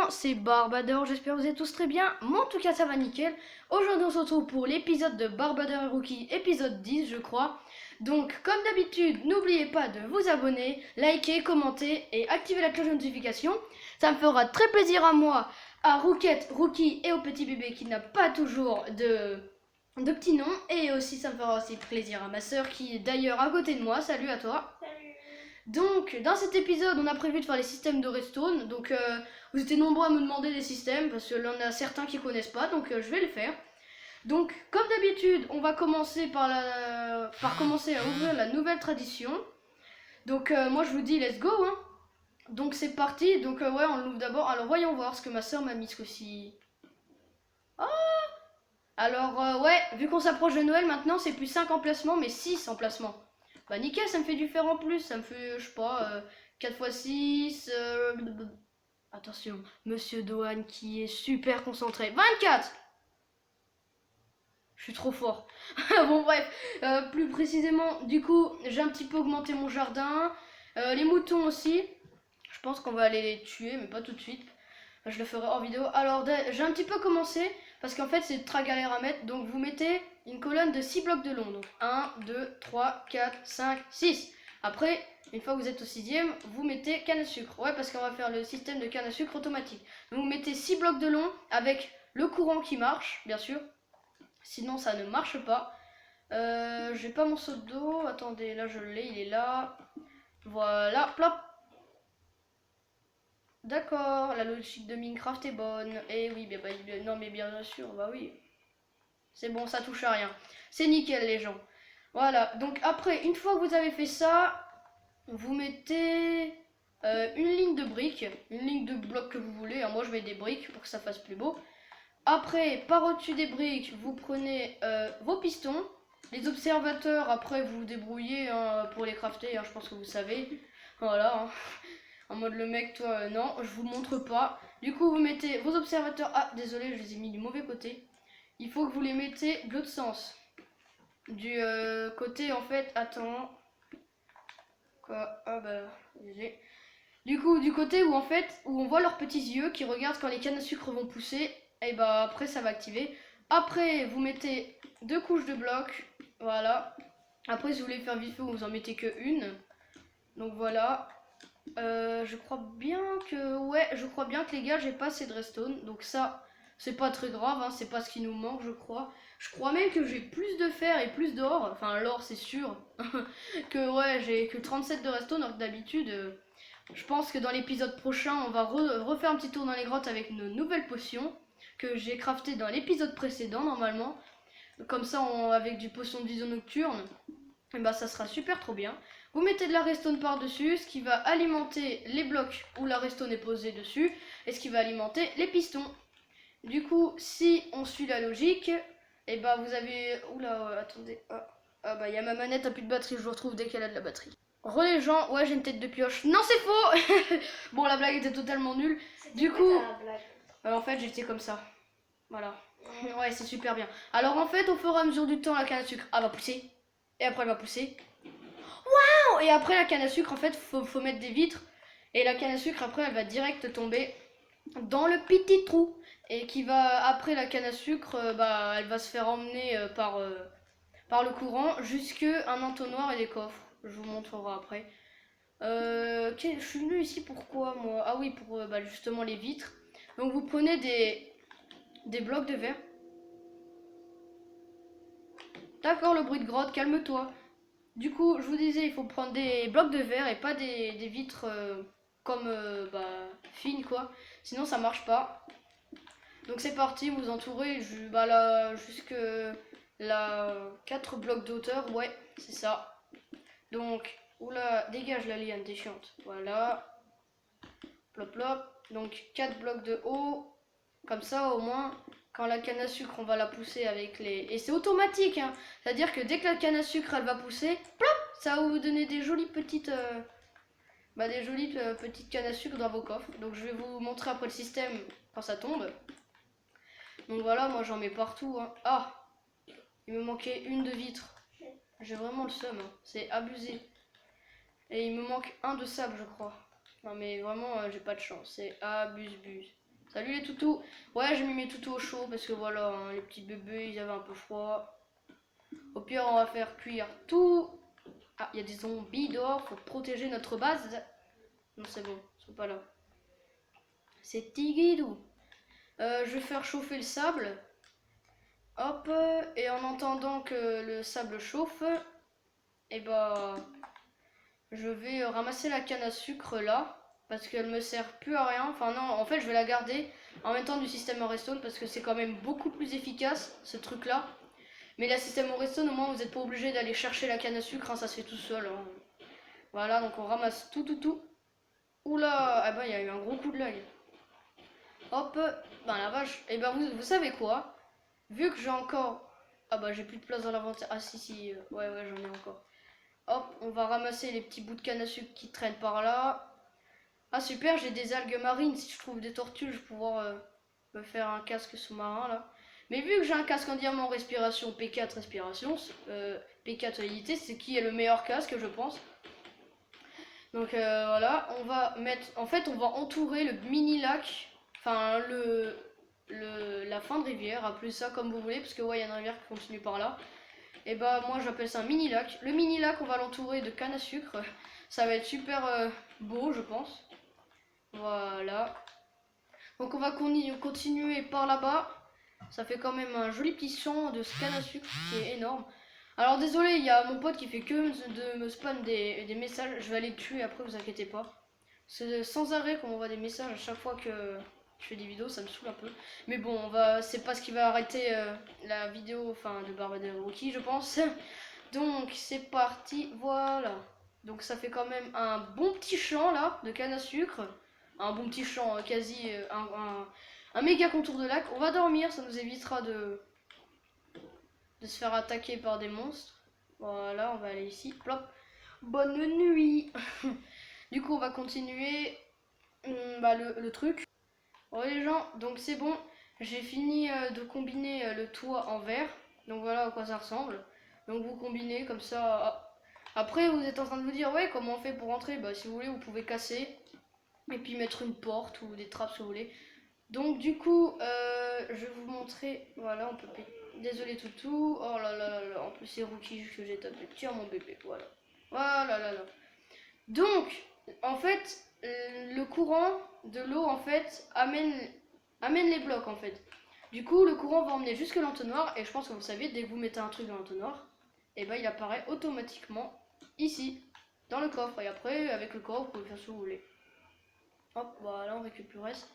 gens, c'est Barbador, j'espère que vous êtes tous très bien. Moi en tout cas ça va nickel. Aujourd'hui on se retrouve pour l'épisode de Barbador et Rookie, épisode 10 je crois. Donc comme d'habitude, n'oubliez pas de vous abonner, liker, commenter et activer la cloche de notification. Ça me fera très plaisir à moi, à Rookette, Rookie et au petit bébé qui n'a pas toujours de petit nom. Et aussi ça me fera aussi plaisir à ma soeur qui est d'ailleurs à côté de moi. Salut à toi. Donc, dans cet épisode, on a prévu de faire les systèmes de redstone. Donc, vous étiez nombreux à me demander des systèmes parce que là, on a certains qui connaissent pas. Donc, je vais le faire. Donc, comme d'habitude, on va commencer par commencer à ouvrir la nouvelle tradition. Donc, moi, je vous dis, let's go. Hein. Donc, c'est parti. Donc, ouais, on l'ouvre d'abord. Alors, voyons voir ce que ma soeur m'a mis ce coup-ci. Oh! Alors, ouais, vu qu'on s'approche de Noël maintenant, c'est plus 5 emplacements, mais 6 emplacements. Bah nickel, ça me fait du fer en plus, ça me fait, je sais pas, 4 x 6... Attention, Monsieur Dohan qui est super concentré. 24. Je suis trop fort. Bon bref, plus précisément, du coup, j'ai un petit peu augmenté mon jardin. Les moutons aussi. Je pense qu'on va aller les tuer, mais pas tout de suite. Je le ferai hors vidéo. Alors, j'ai un petit peu commencé, parce qu'en fait, c'est très galère à mettre. Donc, vous mettez une colonne de 6 blocs de long. Donc, 1, 2, 3, 4, 5, 6. Après, une fois que vous êtes au 6e, vous mettez canne à sucre. Ouais, parce qu'on va faire le système de canne à sucre automatique. Donc, vous mettez 6 blocs de long avec le courant qui marche, bien sûr. Sinon, ça ne marche pas. J'ai pas mon seau d'eau. Attendez, là, je l'ai, il est là. Voilà, plop. D'accord, la logique de Minecraft est bonne. Eh oui, non mais bien sûr, bah oui. C'est bon, ça touche à rien. C'est nickel les gens. Voilà, donc après, une fois que vous avez fait ça, vous mettez une ligne de briques, une ligne de blocs que vous voulez. Moi je mets des briques pour que ça fasse plus beau. Après, par au-dessus des briques, vous prenez vos pistons. Les observateurs, après vous vous débrouillez hein, pour les crafter, hein, je pense que vous savez. Voilà. Hein. En mode le mec, toi, non, je vous montre pas. Du coup, vous mettez vos observateurs. Ah, désolé, je les ai mis du mauvais côté. Il faut que vous les mettez de l'autre sens. Du côté, en fait, attends. Quoi? Ah bah, désolé. Du coup, du côté où, en fait, où on voit leurs petits yeux qui regardent quand les cannes à sucre vont pousser. Et bah, après, ça va activer. Après, vous mettez 2 couches de blocs. Voilà. Après, si vous voulez faire vite fait, vous en mettez que une. Donc voilà. Je crois bien que... Ouais, je crois bien que les gars, j'ai pas assez de redstone. Donc ça, c'est pas très grave, hein, c'est pas ce qui nous manque, je crois. Je crois même que j'ai plus de fer et plus d'or. Enfin, l'or, c'est sûr. Que ouais, j'ai que 37 de redstone, alors que d'habitude... je pense que dans l'épisode prochain, on va refaire un petit tour dans les grottes avec nos nouvelles potions que j'ai craftées dans l'épisode précédent, normalement. Comme ça, avec du potion de vision nocturne. Et bah ça sera super trop bien. Vous mettez de la redstone par-dessus, ce qui va alimenter les blocs où la redstone est posée dessus, et ce qui va alimenter les pistons. Du coup, si on suit la logique, et bah vous avez... Oula, attendez. Ah bah il y a ma manette, a plus de batterie, je vous retrouve dès qu'elle a de la batterie. Re les gens, ouais j'ai une tête de pioche. Non c'est faux. Bon la blague était totalement nulle. Du coup, en fait j'étais comme ça. Voilà. Ouais c'est super bien. Alors en fait au fur et à mesure du temps la canne à sucre elle va pousser. Et après elle va pousser. Et après la canne à sucre en fait faut mettre des vitres. Et la canne à sucre après elle va direct tomber dans le petit trou. Et qui va après la canne à sucre bah elle va se faire emmener par le courant jusque un entonnoir et des coffres. Je vous montrerai après. Je suis venue ici pourquoi moi? Ah oui pour bah, justement les vitres. Donc vous prenez des blocs de verre. D'accord le bruit de grotte, calme-toi. Du coup, je vous disais, il faut prendre des blocs de verre et pas des vitres comme bah, fines quoi. Sinon ça marche pas. Donc c'est parti, vous entourez bah, là, jusque la 4 blocs de hauteur. Ouais, c'est ça. Donc, oula, dégage la liane, t'es chiante. Voilà. Plop plop. Donc 4 blocs de haut. Comme ça au moins, quand la canne à sucre, on va la pousser avec les... Et c'est automatique, hein. C'est-à-dire que dès que la canne à sucre, elle va pousser, plop, ça va vous donner des jolies petites... petites cannes à sucre dans vos coffres. Donc je vais vous montrer après le système quand ça tombe. Donc voilà, moi j'en mets partout. Hein. Ah, il me manquait une de vitre. J'ai vraiment le seum, hein. C'est abusé. Et il me manque un de sable, je crois. Non mais vraiment, j'ai pas de chance. C'est abuse-buse. Salut les toutous. Ouais, j'ai mis mes toutous au chaud parce que voilà, hein, les petits bébés, ils avaient un peu froid. Au pire, on va faire cuire tout. Ah, il y a des zombies dehors, faut protéger notre base. Non, c'est bon, ils sont pas là. C'est Tigidou. Je vais faire chauffer le sable. Hop, et en entendant que le sable chauffe, et bah, je vais ramasser la canne à sucre là. Parce qu'elle me sert plus à rien. Enfin non, en fait je vais la garder en même temps du système Redstone parce que c'est quand même beaucoup plus efficace ce truc là. Mais la système Redstone au moins vous n'êtes pas obligé d'aller chercher la canne à sucre, hein, ça se fait tout seul. Hein. Voilà, donc on ramasse tout. Oula, ah bah il y a eu un gros coup de lag. Hop, ben la vache. Et ben vous savez quoi? Vu que j'ai encore... Ah bah j'ai plus de place dans l'inventaire. Ah si, ouais j'en ai encore. Hop, on va ramasser les petits bouts de canne à sucre qui traînent par là. Ah super, j'ai des algues marines. Si je trouve des tortues, je vais pouvoir me faire un casque sous-marin là. Mais vu que j'ai un casque en diamant respiration, P4 respiration, P4 validité, c'est qui est le meilleur casque je pense. Donc voilà, on va mettre... En fait on va entourer le mini lac, enfin la fin de rivière, appelez ça comme vous voulez, parce que ouais il y a une rivière qui continue par là. Et bah moi j'appelle ça un mini lac. Le mini lac on va l'entourer de canne à sucre. Ça va être super beau je pense. Voilà. Donc on va continuer par là-bas. Ça fait quand même un joli petit champ de canne à sucre qui est énorme. Alors désolé, il y a mon pote qui fait que de me spam des messages. Je vais aller le tuer après, vous inquiétez pas. C'est sans arrêt qu'on m'envoie des messages à chaque fois que je fais des vidéos, ça me saoule un peu. Mais bon, c'est pas ce qui va arrêter la vidéo, enfin de Barbadel Rookie, je pense. Donc c'est parti, voilà. Donc ça fait quand même un bon petit champ là de canne à sucre. Un bon petit champ, quasi un méga contour de lac. On va dormir, ça nous évitera de se faire attaquer par des monstres. Voilà, on va aller ici. Plop. Bonne nuit. Du coup, on va continuer le truc. Bon les gens, donc c'est bon. J'ai fini de combiner le toit en verre. Donc voilà à quoi ça ressemble. Donc vous combinez comme ça. Après, vous êtes en train de vous dire, ouais, comment on fait pour rentrer? Bah, si vous voulez, vous pouvez casser. Et puis mettre une porte ou des trappes si vous voulez. Donc du coup, je vais vous montrer. Voilà, on peut payer. Désolé toutou. Oh là. En plus c'est Rookie que j'ai tapé. Tiens mon bébé, voilà. Voilà là. Donc, en fait, le courant de l'eau en fait amène les blocs en fait. Du coup, le courant va emmener jusque l'entonnoir et je pense que vous savez, dès que vous mettez un truc dans l'entonnoir, et ben il apparaît automatiquement ici, dans le coffre. Et après, avec le coffre, vous pouvez faire ce que vous voulez. Hop, voilà, on récupère le reste.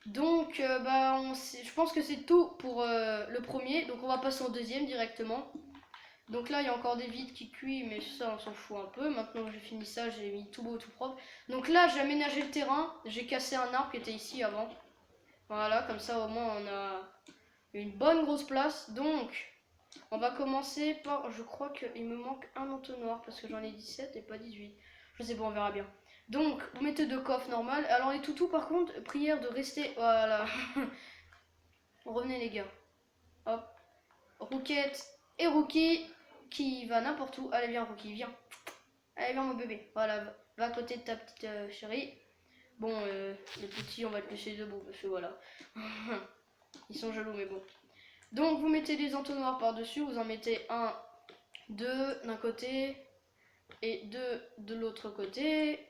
Donc, je pense que c'est tout pour le premier. Donc, on va passer au deuxième directement. Donc là, il y a encore des vides qui cuisent, mais ça, on s'en fout un peu. Maintenant que j'ai fini ça, j'ai mis tout beau, tout propre. Donc là, j'ai aménagé le terrain. J'ai cassé un arbre qui était ici avant. Voilà, comme ça, au moins, on a une bonne grosse place. Donc, on va commencer par... Je crois qu'il me manque un entonnoir parce que j'en ai 17 et pas 18. Je sais pas, on verra bien. Donc, vous mettez deux coffres normal. Alors, les toutous, par contre, prière de rester... Voilà. Revenez, les gars. Hop. Rouquette et Rookie qui va n'importe où. Allez, viens, Rookie, viens. Allez, viens, mon bébé. Voilà, va à côté de ta petite chérie. Bon, les petits, on va te laisser debout parce que voilà. Ils sont jaloux, mais bon. Donc, vous mettez les entonnoirs par-dessus. Vous en mettez un, deux d'un côté et deux de l'autre côté.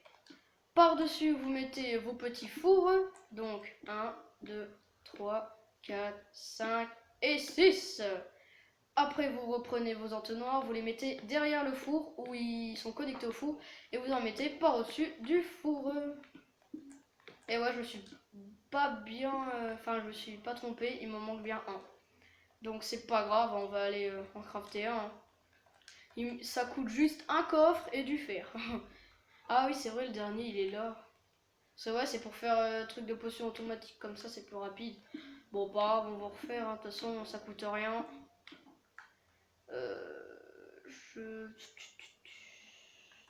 Par-dessus, vous mettez vos petits fours. Donc, 1, 2, 3, 4, 5 et 6. Après, vous reprenez vos entonnoirs, vous les mettez derrière le four où ils sont connectés au four et vous en mettez par-dessus du four. Et ouais, je me suis pas bien... Enfin, je me suis pas trompée, il me manque bien un. Donc c'est pas grave, on va aller en crafter un. Ça coûte juste un coffre et du fer. Ah oui, c'est vrai, le dernier, il est là. C'est vrai, c'est pour faire truc de potion automatique, comme ça, c'est plus rapide. Bon, pas grave, on va refaire, hein. De toute façon, ça coûte rien.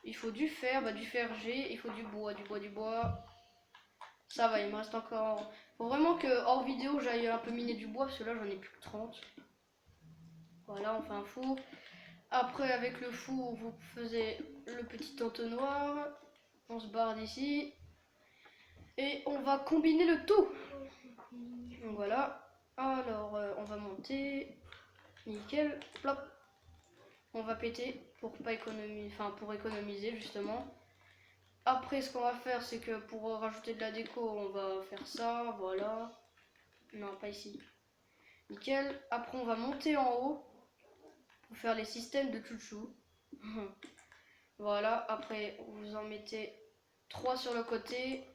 Il faut du fer, du fer G, il faut du bois. Ça va, il me reste encore... Faut vraiment que hors vidéo j'aille un peu miner du bois, parce que là j'en ai plus que 30. Voilà, on fait un four. Après avec le four, vous faisiez le petit entonnoir. On se barre d'ici. Et on va combiner le tout. Donc voilà. Alors on va monter. Nickel. Plop. On va péter pour pas économiser, enfin pour économiser justement. Après ce qu'on va faire c'est que pour rajouter de la déco on va faire ça, voilà. Non pas ici. Nickel. Après on va monter en haut pour faire les systèmes de chouchou. Voilà, après vous en mettez 3 sur le côté.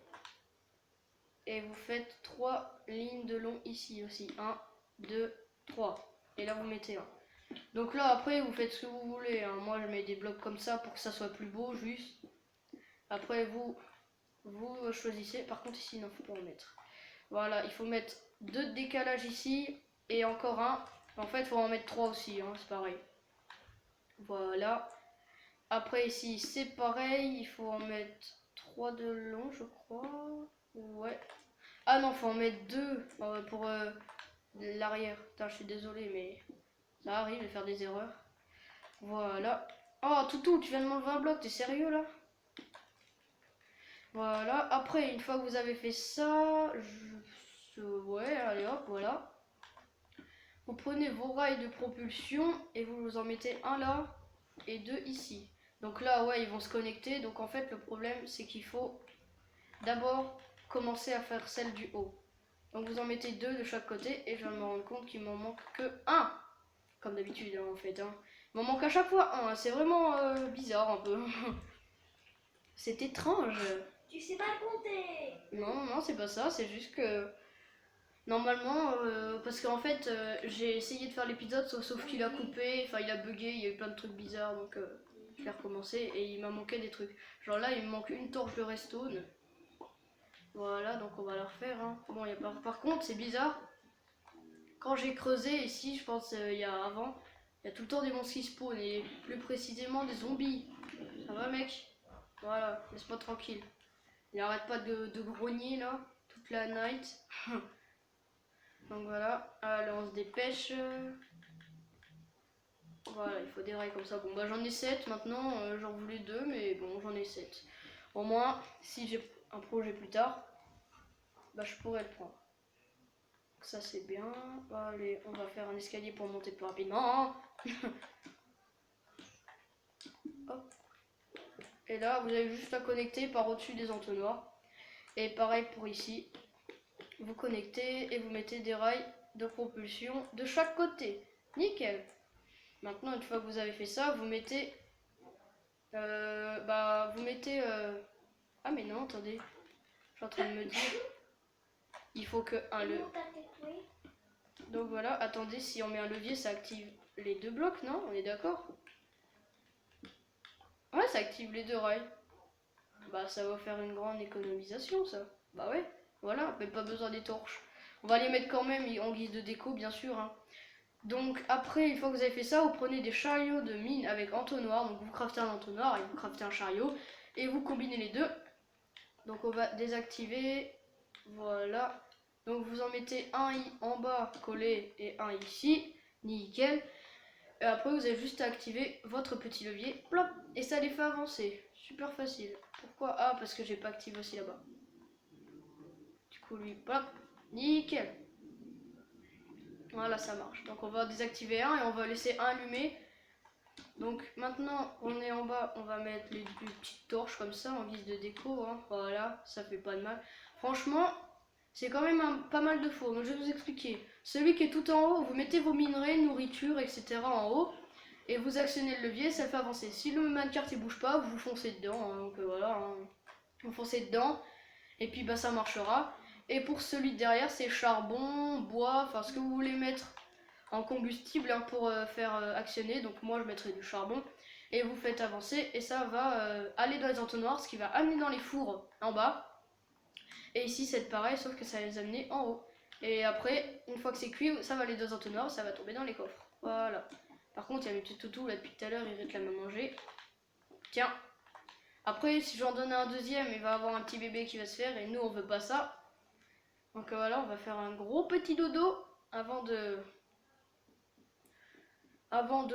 Et vous faites 3 lignes de long ici aussi. 1, 2, 3. Et là vous mettez 1. Donc là après vous faites ce que vous voulez, hein. Moi je mets des blocs comme ça pour que ça soit plus beau juste. Après vous choisissez. Par contre ici non, faut pas en mettre. Voilà, il faut mettre 2 de décalage ici et encore un. En fait il faut en mettre 3 aussi, hein, c'est pareil. Voilà. Après ici c'est pareil, il faut en mettre 3 de long je crois. Ouais. Ah non, faut en mettre 2 pour l'arrière. Putain, je suis désolé mais ça arrive de faire des erreurs. Voilà. Oh, Toutou, tu viens de m'enlever un bloc, t'es sérieux là? Voilà. Après, une fois que vous avez fait ça, ouais, allez hop, voilà. Vous prenez vos rails de propulsion et vous en mettez un là et 2 ici. Donc là, ouais, ils vont se connecter. Donc en fait, le problème, c'est qu'il faut d'abord commencer à faire celle du haut. Donc vous en mettez 2 de chaque côté et je viens de me rendre compte qu'il m'en manque que 1. Comme d'habitude hein, en fait. Hein. Il m'en manque à chaque fois 1. C'est vraiment bizarre un peu. C'est étrange. Tu sais pas compter. Non, non, c'est pas ça. C'est juste que normalement, parce qu'en fait, j'ai essayé de faire l'épisode sauf qu'il a coupé. Enfin, il a bugué. Il y a eu plein de trucs bizarres. Donc je l'ai recommencé et il m'a manqué des trucs. Genre là, il me manque une torche de redstone. Voilà, donc on va la refaire. Hein. Bon, y a pas... Par contre, c'est bizarre. Quand j'ai creusé ici, je pense il y a avant, il y a tout le temps des monstres qui spawnent et plus précisément des zombies. Ça va mec? Voilà, laisse-moi tranquille. Il arrête pas de grogner là, toute la night. Donc voilà, allez on se dépêche. Voilà, il faut des rails comme ça. Bon bah j'en ai 7 maintenant, j'en voulais 2 mais bon j'en ai 7. Au moins, si j'ai un projet plus tard, bah je pourrais le prendre. Ça c'est bien. Allez, on va faire un escalier pour monter plus rapidement. Hop. Et là, vous avez juste à connecter par au-dessus des entonnoirs. Et pareil pour ici. Vous connectez et vous mettez des rails de propulsion de chaque côté. Nickel. Maintenant, une fois que vous avez fait ça, vous mettez... vous mettez... Ah mais non, attendez. Je suis en train de me dire... Il faut que un levier... Donc voilà, attendez, si on met un levier, ça active les 2 blocs, non? On est d'accord? Ouais, ça active les 2 rails. Bah ça va faire une grande économisation ça. Bah ouais, voilà, mais pas besoin des torches. On va les mettre quand même en guise de déco bien sûr. Hein. Donc après, une fois que vous avez fait ça, vous prenez des chariots de mine avec entonnoir. Donc vous craftez un entonnoir et vous craftez un chariot. Et vous combinez les deux. Donc on va désactiver. Voilà. Donc vous en mettez un en bas collé et un ici. Nickel. Et après vous avez juste à activer votre petit levier. Plop. Et ça les fait avancer. Super facile. Pourquoi? Ah, parce que j'ai pas activé aussi là-bas. Du coup, lui, plop. Nickel. Voilà, ça marche. Donc on va désactiver un et on va laisser un allumé. Donc maintenant, on est en bas, on va mettre les petites torches comme ça en guise de déco. Hein. Voilà, ça fait pas de mal. Franchement, c'est quand même pas mal de fours. Donc je vais vous expliquer. Celui qui est tout en haut, vous mettez vos minerais, nourriture, etc. en haut. Et vous actionnez le levier, ça fait avancer. Si le minecart il bouge pas, vous foncez dedans. Hein. Donc voilà, hein. Vous foncez dedans. Et puis bah ça marchera. Et pour celui de derrière, c'est charbon, bois, enfin ce que vous voulez mettre en combustible hein, pour faire actionner. Donc moi je mettrai du charbon. Et vous faites avancer et ça va aller dans les entonnoirs, ce qui va amener dans les fours en bas. Et ici c'est pareil, sauf que ça va les amener en haut. Et après, une fois que c'est cuit, ça va aller dans les entonnoirs, ça va tomber dans les coffres. Voilà. Par contre, il y a mes petits toutous là depuis tout à l'heure, ils réclament à manger. Tiens. Après, si j'en donne un deuxième, il va avoir un petit bébé qui va se faire et nous on veut pas ça. Donc voilà, on va faire un gros petit dodo avant de,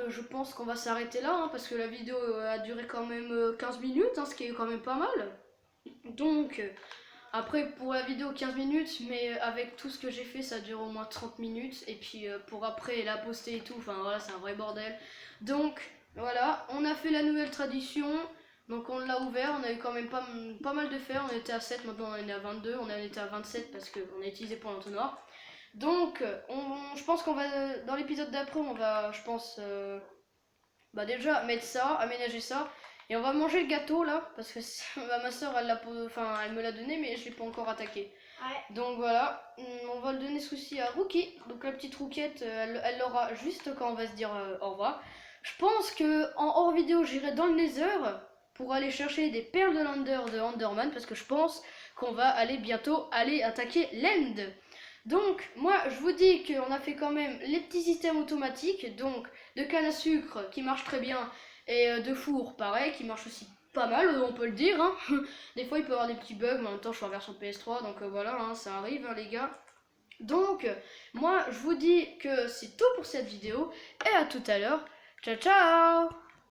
je pense qu'on va s'arrêter là, hein, parce que la vidéo a duré quand même 15 minutes, hein, ce qui est quand même pas mal. Donc, Après, pour la vidéo, 15 minutes, mais avec tout ce que j'ai fait, ça dure au moins 30 minutes. Et puis pour après la poster et tout, enfin voilà, c'est un vrai bordel. Donc voilà, on a fait la nouvelle tradition. Donc on l'a ouvert, on a eu quand même pas mal de fer. On était à 7, maintenant on est à 22. On était à 27 parce qu'on a utilisé pour l'entonnoir. Donc je pense qu'on va, dans l'épisode d'après, on va, je pense, déjà mettre ça, aménager ça. Et on va manger le gâteau là, parce que ma soeur elle me l'a donné, mais je l'ai pas encore attaqué. Ouais. Donc voilà, on va le donner ce coup-ci à Rookie. Donc la petite Rouquette, elle l'aura juste quand on va se dire au revoir. Je pense que en hors vidéo, j'irai dans le Nether pour aller chercher des perles de l'Ender de Enderman, parce que je pense qu'on va bientôt aller attaquer l'End. Donc moi je vous dis qu'on a fait quand même les petits systèmes automatiques, donc de canne à sucre qui marche très bien, et de four pareil qui marche aussi pas mal, on peut le dire, hein. Des fois il peut y avoir des petits bugs, mais en même temps je suis en version PS3, donc voilà, hein, ça arrive, hein, les gars. Donc moi je vous dis que c'est tout pour cette vidéo, et à tout à l'heure. Ciao ciao.